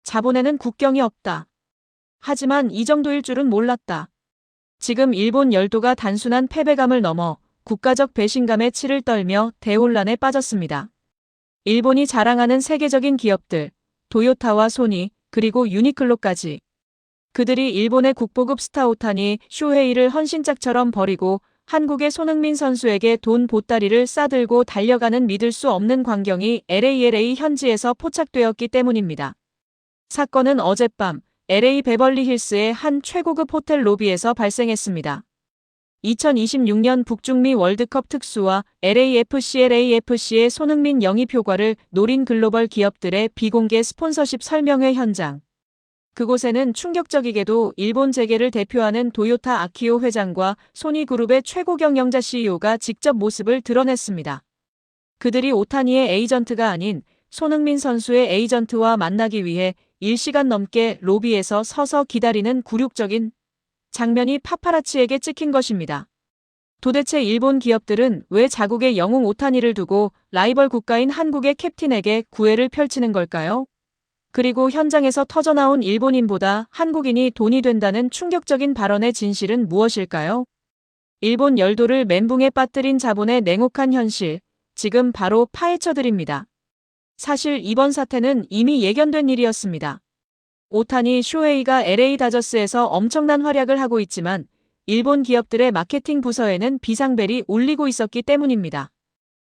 자본에는 국경이 없다. 하지만 이 정도일 줄은 몰랐다. 지금 일본 열도가 단순한 패배감을 넘어 국가적 배신감에 치를 떨며 대혼란에 빠졌습니다. 일본이 자랑하는 세계적인 기업들, 도요타와 소니, 그리고 유니클로까지. 그들이 일본의 국보급 스타 오타니 쇼헤이를 헌신짝처럼 버리고 한국의 손흥민 선수에게 돈 보따리를 싸들고 달려가는 믿을 수 없는 광경이 LA 현지에서 포착되었기 때문입니다. 사건은 어젯밤 LA 베벌리힐스의 한 최고급 호텔 로비에서 발생했습니다. 2026년 북중미 월드컵 특수와 LAFC의 손흥민 영입 효과를 노린 글로벌 기업들의 비공개 스폰서십 설명회 현장. 그곳에는 충격적이게도 일본 재계를 대표하는 도요타 아키오 회장과 소니그룹의 최고 경영자 CEO가 직접 모습을 드러냈습니다. 그들이 오타니의 에이전트가 아닌 손흥민 선수의 에이전트와 만나기 위해 1시간 넘게 로비에서 서서 기다리는 굴욕적인 장면이 파파라치에게 찍힌 것입니다. 도대체 일본 기업들은 왜 자국의 영웅 오타니를 두고 라이벌 국가인 한국의 캡틴에게 구애를 펼치는 걸까요? 그리고 현장에서 터져나온 일본인보다 한국인이 돈이 된다는 충격적인 발언의 진실은 무엇일까요? 일본 열도를 멘붕에 빠뜨린 자본의 냉혹한 현실, 지금 바로 파헤쳐드립니다. 사실 이번 사태는 이미 예견된 일이었습니다. 오타니 쇼헤이가 LA 다저스에서 엄청난 활약을 하고 있지만 일본 기업들의 마케팅 부서에는 비상벨이 울리고 있었기 때문입니다.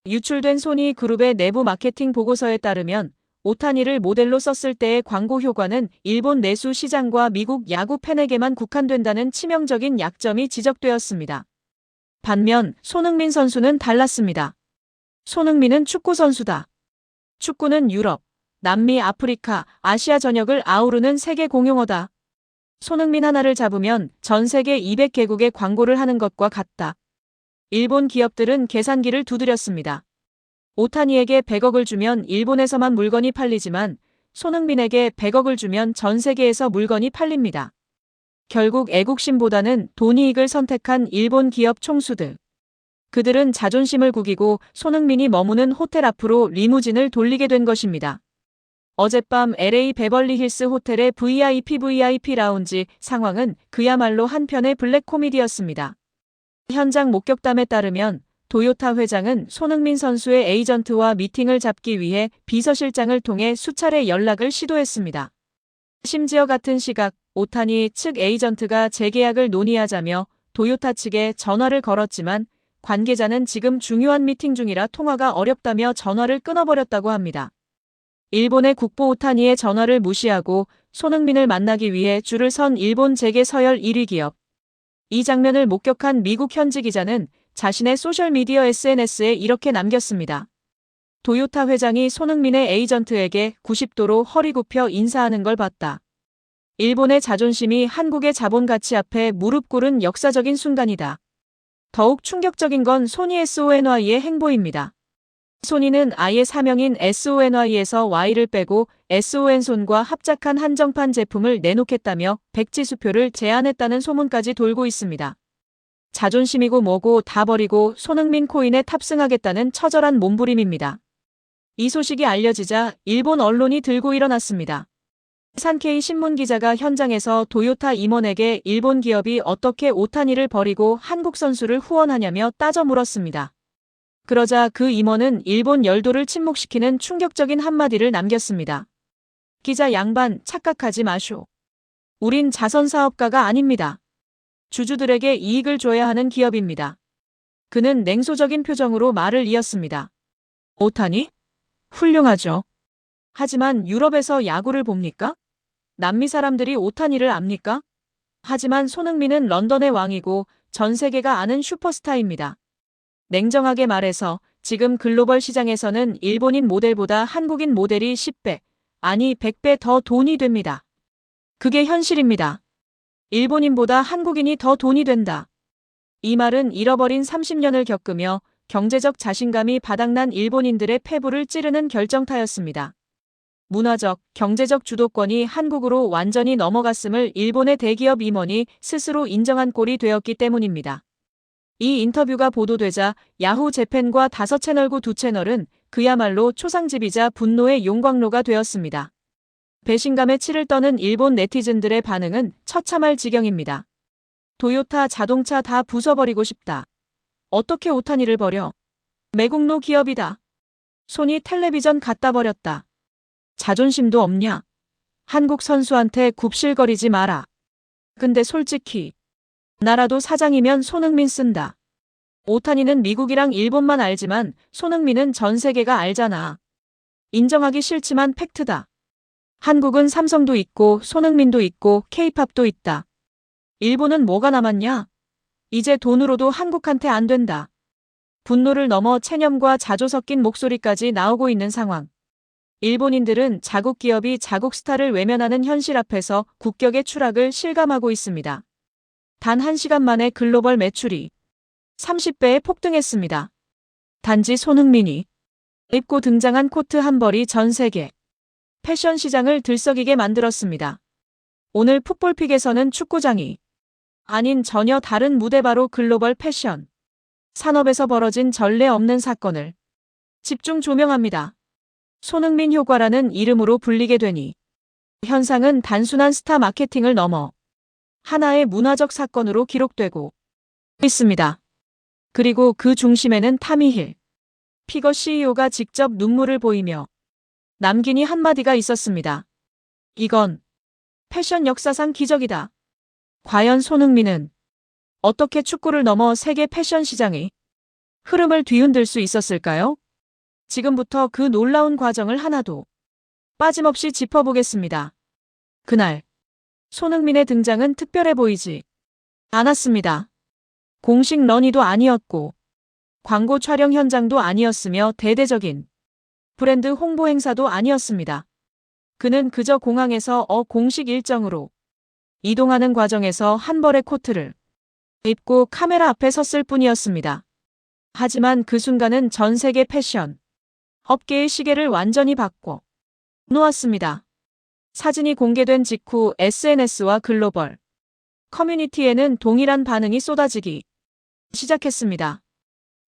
유출된 소니 그룹의 내부 마케팅 보고서에 따르면 오타니를 모델로 썼을 때의 광고 효과는 일본 내수 시장과 미국 야구 팬에게만 국한된다는 치명적인 약점이 지적되었습니다. 반면 손흥민 선수는 달랐습니다. 손흥민은 축구 선수다. 축구는 유럽, 남미, 아프리카, 아시아 전역을 아우르는 세계 공용어다. 손흥민 하나를 잡으면 전 세계 200개국에 광고를 하는 것과 같다. 일본 기업들은 계산기를 두드렸습니다. 오타니에게 100억을 주면 일본에서만 물건이 팔리지만 손흥민에게 100억을 주면 전 세계에서 물건이 팔립니다. 결국 애국심보다는 돈이익을 선택한 일본 기업 총수들. 그들은 자존심을 구기고 손흥민이 머무는 호텔 앞으로 리무진을 돌리게 된 것입니다. 어젯밤 LA 베벌리힐스 호텔의 VIP 라운지 상황은 그야말로 한편의 블랙 코미디였습니다. 현장 목격담에 따르면 도요타 회장은 손흥민 선수의 에이전트와 미팅을 잡기 위해 비서실장을 통해 수차례 연락을 시도했습니다. 심지어 같은 시각 오타니 측 에이전트가 재계약을 논의하자며 도요타 측에 전화를 걸었지만 관계자는 지금 중요한 미팅 중이라 통화가 어렵다며 전화를 끊어버렸다고 합니다. 일본의 국보 오타니의 전화를 무시하고 손흥민을 만나기 위해 줄을 선 일본 재계 서열 1위 기업. 이 장면을 목격한 미국 현지 기자는 자신의 소셜미디어 SNS에 이렇게 남겼습니다. 도요타 회장이 손흥민의 에이전트에게 90도로 허리 굽혀 인사하는 걸 봤다. 일본의 자존심이 한국의 자본 가치 앞에 무릎 꿇은 역사적인 순간이다. 더욱 충격적인 건 소니 SONY의 행보입니다. 소니는 아예 사명인 SONY에서 Y를 빼고 SON손과 합작한 한정판 제품을 내놓겠다며 백지수표를 제안했다는 소문까지 돌고 있습니다. 자존심이고 뭐고 다 버리고 손흥민 코인에 탑승하겠다는 처절한 몸부림입니다. 이 소식이 알려지자 일본 언론이 들고 일어났습니다. 산케이 신문 기자가 현장에서 도요타 임원에게 일본 기업이 어떻게 오타니를 버리고 한국 선수를 후원하냐며 따져 물었습니다. 그러자 그 임원은 일본 열도를 침묵시키는 충격적인 한마디를 남겼습니다. 기자 양반 착각하지 마쇼. 우린 자선사업가가 아닙니다. 주주들에게 이익을 줘야 하는 기업입니다. 그는 냉소적인 표정으로 말을 이었습니다. 오타니? 훌륭하죠. 하지만 유럽에서 야구를 봅니까? 남미 사람들이 오타니를 압니까? 하지만 손흥민은 런던의 왕이고 전 세계가 아는 슈퍼스타입니다. 냉정하게 말해서 지금 글로벌 시장에서는 일본인 모델보다 한국인 모델이 10배, 아니 100배 더 돈이 됩니다. 그게 현실입니다. 일본인보다 한국인이 더 돈이 된다. 이 말은 잃어버린 30년을 겪으며 경제적 자신감이 바닥난 일본인들의 폐부를 찌르는 결정타였습니다. 문화적, 경제적 주도권이 한국으로 완전히 넘어갔음을 일본의 대기업 임원이 스스로 인정한 꼴이 되었기 때문입니다. 이 인터뷰가 보도되자 야후 재팬과 5채널구 2채널은 그야말로 초상집이자 분노의 용광로가 되었습니다. 배신감에 치를 떠는 일본 네티즌들의 반응은 처참할 지경입니다. 도요타 자동차 다 부숴버리고 싶다. 어떻게 오타니를 버려? 매국노 기업이다. 소니 텔레비전 갖다 버렸다. 자존심도 없냐? 한국 선수한테 굽실거리지 마라. 근데 솔직히 나라도 사장이면 손흥민 쓴다. 오타니는 미국이랑 일본만 알지만 손흥민은 전 세계가 알잖아. 인정하기 싫지만 팩트다. 한국은 삼성도 있고 손흥민도 있고 케이팝도 있다. 일본은 뭐가 남았냐? 이제 돈으로도 한국한테 안 된다. 분노를 넘어 체념과 자조 섞인 목소리까지 나오고 있는 상황. 일본인들은 자국 기업이 자국 스타를 외면하는 현실 앞에서 국격의 추락을 실감하고 있습니다. 단 1시간 만에 글로벌 매출이 30배에 폭등했습니다. 단지 손흥민이 입고 등장한 코트 한 벌이 전 세계 패션 시장을 들썩이게 만들었습니다. 오늘 풋볼픽에서는 축구장이 아닌 전혀 다른 무대, 바로 글로벌 패션 산업에서 벌어진 전례 없는 사건을 집중 조명합니다. 손흥민 효과라는 이름으로 불리게 되니 현상은 단순한 스타 마케팅을 넘어 하나의 문화적 사건으로 기록되고 있습니다. 그리고 그 중심에는 타미힐 피거 CEO가 직접 눈물을 보이며 남긴 이 한마디가 있었습니다. 이건 패션 역사상 기적이다. 과연 손흥민은 어떻게 축구를 넘어 세계 패션 시장의 흐름을 뒤흔들 수 있었을까요? 지금부터 그 놀라운 과정을 하나도 빠짐없이 짚어보겠습니다. 그날 손흥민의 등장은 특별해 보이지 않았습니다. 공식 러니도 아니었고 광고 촬영 현장도 아니었으며 대대적인 브랜드 홍보 행사도 아니었습니다. 그는 그저 공항에서 공식 일정으로 이동하는 과정에서 한 벌의 코트를 입고 카메라 앞에 섰을 뿐이었습니다. 하지만 그 순간은 전 세계 패션 업계의 시계를 완전히 바꿔 놓았습니다. 사진이 공개된 직후 SNS와 글로벌 커뮤니티에는 동일한 반응이 쏟아지기 시작했습니다.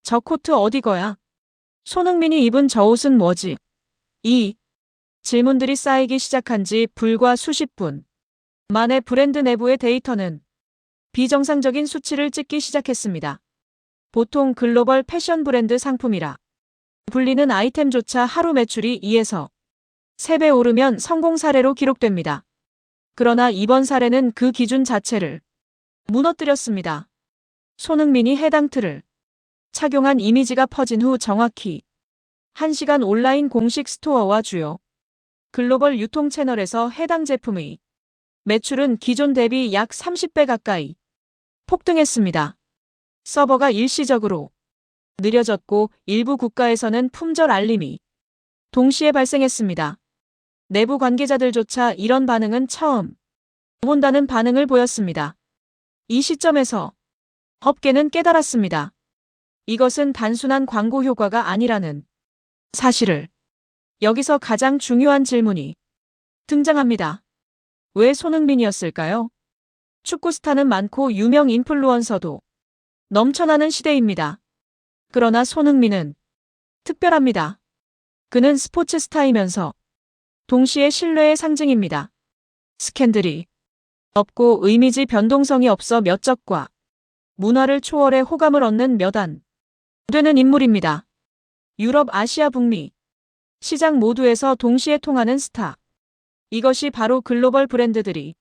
저 코트 어디 거야? 손흥민이 입은 저 옷은 뭐지? 이 질문들이 쌓이기 시작한 지 불과 수십 분 만에 브랜드 내부의 데이터는 비정상적인 수치를 찍기 시작했습니다. 보통 글로벌 패션 브랜드 상품이라 불리는 아이템조차 하루 매출이 2에서 3배 오르면 성공 사례로 기록됩니다. 그러나 이번 사례는 그 기준 자체를 무너뜨렸습니다. 손흥민이 해당 틀을 착용한 이미지가 퍼진 후 정확히 1시간 온라인 공식 스토어와 주요 글로벌 유통 채널에서 해당 제품의 매출은 기존 대비 약 30배 가까이 폭등했습니다. 서버가 일시적으로 느려졌고 일부 국가에서는 품절 알림이 동시에 발생했습니다. 내부 관계자들조차 이런 반응은 처음 본다는 반응을 보였습니다. 이 시점에서 업계는 깨달았습니다. 이것은 단순한 광고 효과가 아니라는 사실을. 여기서 가장 중요한 질문이 등장합니다. 왜 손흥민이었을까요? 축구 스타는 많고 유명 인플루언서도 넘쳐나는 시대입니다. 그러나 손흥민은 특별합니다. 그는 스포츠 스타이면서 동시에 신뢰의 상징입니다. 스캔들이 없고 이미지 변동성이 없어 몇 적과 문화를 초월해 호감을 얻는 몇 안 되는 인물입니다. 유럽, 아시아, 북미 시장 모두에서 동시에 통하는 스타. 이것이 바로 글로벌 브랜드들이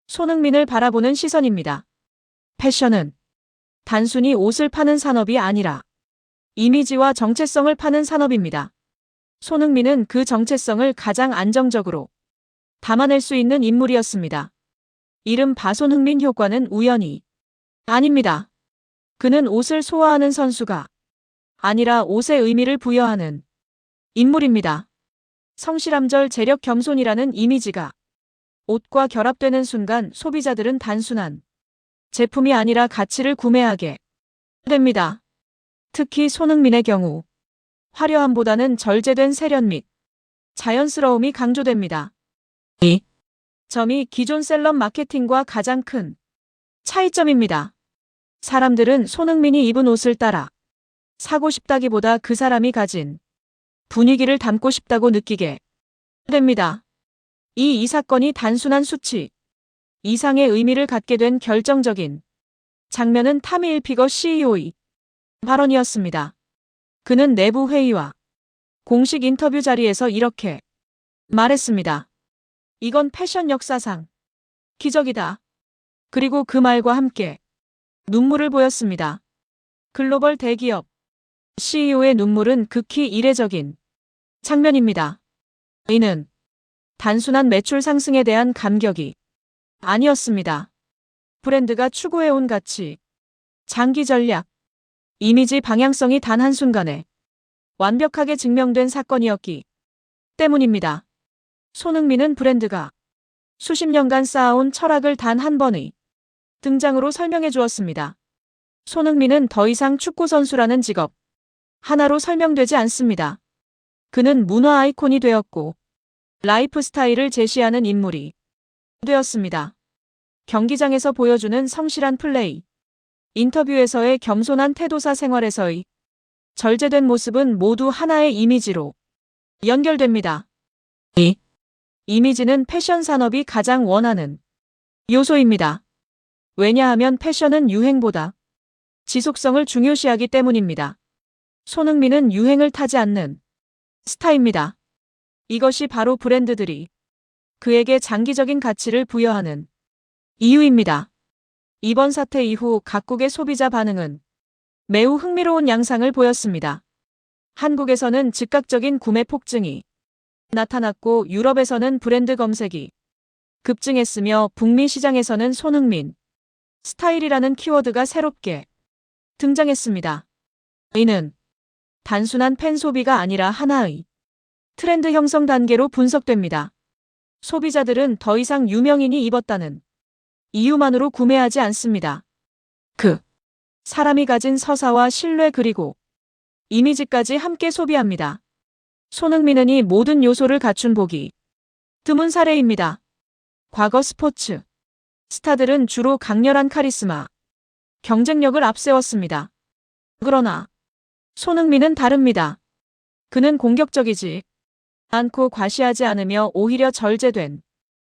손흥민을 바라보는 시선입니다. 패션은 단순히 옷을 파는 산업이 아니라 이미지와 정체성을 파는 산업입니다. 손흥민은 그 정체성을 가장 안정적으로 담아낼 수 있는 인물이었습니다. 이름 바손흥민 효과는 우연이 아닙니다. 그는 옷을 소화하는 선수가 아니라 옷에 의미를 부여하는 인물입니다. 성실함절 재력 겸손이라는 이미지가 옷과 결합되는 순간 소비자들은 단순한 제품이 아니라 가치를 구매하게 됩니다. 특히 손흥민의 경우 화려함보다는 절제된 세련 및 자연스러움이 강조됩니다. 이 점이 기존 셀럽 마케팅과 가장 큰 차이점입니다. 사람들은 손흥민이 입은 옷을 따라 사고 싶다기보다 그 사람이 가진 분위기를 담고 싶다고 느끼게 됩니다. 이 사건이 단순한 수치 이상의 의미를 갖게 된 결정적인 장면은 타미 일피거 CEO의 발언이었습니다. 그는 내부 회의와 공식 인터뷰 자리에서 이렇게 말했습니다. 이건 패션 역사상 기적이다. 그리고 그 말과 함께 눈물을 보였습니다. 글로벌 대기업 CEO의 눈물은 극히 이례적인 장면입니다. 이는 단순한 매출 상승에 대한 감격이 아니었습니다. 브랜드가 추구해온 가치, 장기 전략, 이미지 방향성이 단 한순간에 완벽하게 증명된 사건이었기 때문입니다. 손흥민은 브랜드가 수십 년간 쌓아온 철학을 단 한 번의 등장으로 설명해 주었습니다. 손흥민은 더 이상 축구선수라는 직업 하나로 설명되지 않습니다. 그는 문화 아이콘이 되었고 라이프 스타일을 제시하는 인물이 되었습니다. 경기장에서 보여주는 성실한 플레이, 인터뷰에서의 겸손한 태도사 생활에서의 절제된 모습은 모두 하나의 이미지로 연결됩니다. 이 이미지는 패션 산업이 가장 원하는 요소입니다. 왜냐하면 패션은 유행보다 지속성을 중요시하기 때문입니다. 손흥민은 유행을 타지 않는 스타입니다. 이것이 바로 브랜드들이 그에게 장기적인 가치를 부여하는 이유입니다. 이번 사태 이후 각국의 소비자 반응은 매우 흥미로운 양상을 보였습니다. 한국에서는 즉각적인 구매 폭증이 나타났고 유럽에서는 브랜드 검색이 급증했으며 북미 시장에서는 손흥민 스타일이라는 키워드가 새롭게 등장했습니다. 이는 단순한 팬 소비가 아니라 하나의 트렌드 형성 단계로 분석됩니다. 소비자들은 더 이상 유명인이 입었다는 이유만으로 구매하지 않습니다. 그 사람이 가진 서사와 신뢰 그리고 이미지까지 함께 소비합니다. 손흥민은 이 모든 요소를 갖춘 보기 드문 사례입니다. 과거 스포츠 스타들은 주로 강렬한 카리스마, 경쟁력을 앞세웠습니다. 그러나 손흥민은 다릅니다. 그는 공격적이지 않고 과시하지 않으며 오히려 절제된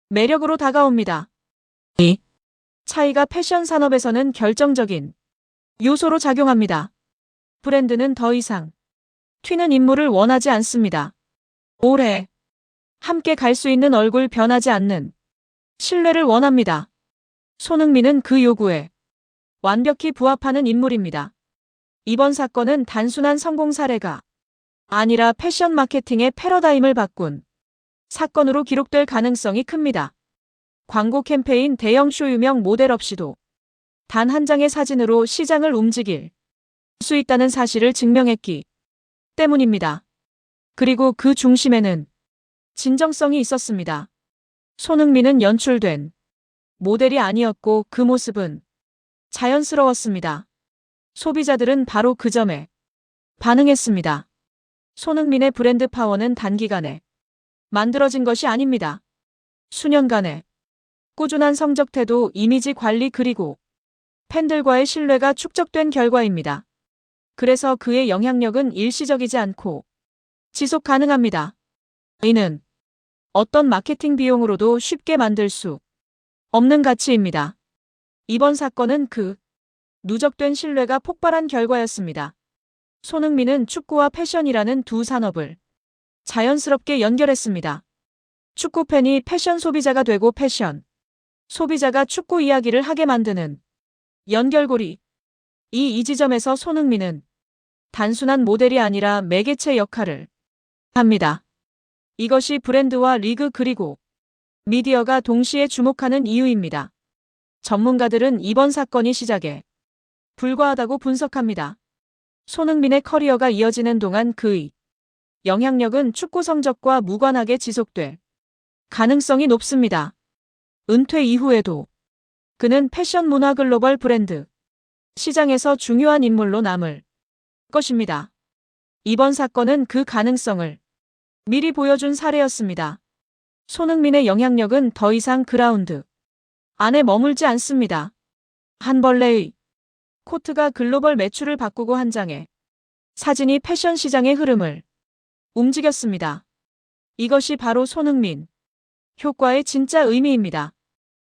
매력으로 다가옵니다. 이 차이가 패션 산업에서는 결정적인 요소로 작용합니다. 브랜드는 더 이상 튀는 인물을 원하지 않습니다. 오래 함께 갈 수 있는 얼굴 변하지 않는 신뢰를 원합니다. 손흥민은 그 요구에 완벽히 부합하는 인물입니다. 이번 사건은 단순한 성공 사례가 아니라 패션 마케팅의 패러다임을 바꾼 사건으로 기록될 가능성이 큽니다. 광고 캠페인 대형 쇼 유명 모델 없이도 단 한 장의 사진으로 시장을 움직일 수 있다는 사실을 증명했기 때문입니다. 그리고 그 중심에는 진정성이 있었습니다. 손흥민은 연출된 모델이 아니었고 그 모습은 자연스러웠습니다. 소비자들은 바로 그 점에 반응했습니다. 손흥민의 브랜드 파워는 단기간에 만들어진 것이 아닙니다. 수년간의 꾸준한 성적 태도, 이미지 관리 그리고 팬들과의 신뢰가 축적된 결과입니다. 그래서 그의 영향력은 일시적이지 않고 지속 가능합니다. 이는 어떤 마케팅 비용으로도 쉽게 만들 수 없는 가치입니다. 이번 사건은 그 누적된 신뢰가 폭발한 결과였습니다. 손흥민은 축구와 패션이라는 두 산업을 자연스럽게 연결했습니다. 축구 팬이 패션 소비자가 되고 패션 소비자가 축구 이야기를 하게 만드는 연결고리. 이 지점에서 손흥민은 단순한 모델이 아니라 매개체 역할을 합니다. 이것이 브랜드와 리그 그리고 미디어가 동시에 주목하는 이유입니다. 전문가들은 이번 사건이 시작에 불과하다고 분석합니다. 손흥민의 커리어가 이어지는 동안 그의 영향력은 축구 성적과 무관하게 지속될 가능성이 높습니다. 은퇴 이후에도 그는 패션 문화 글로벌 브랜드 시장에서 중요한 인물로 남을 것입니다. 이번 사건은 그 가능성을 미리 보여준 사례였습니다. 손흥민의 영향력은 더 이상 그라운드 안에 머물지 않습니다. 한 벌레의 코트가 글로벌 매출을 바꾸고 한 장의 사진이 패션 시장의 흐름을 움직였습니다. 이것이 바로 손흥민 효과의 진짜 의미입니다.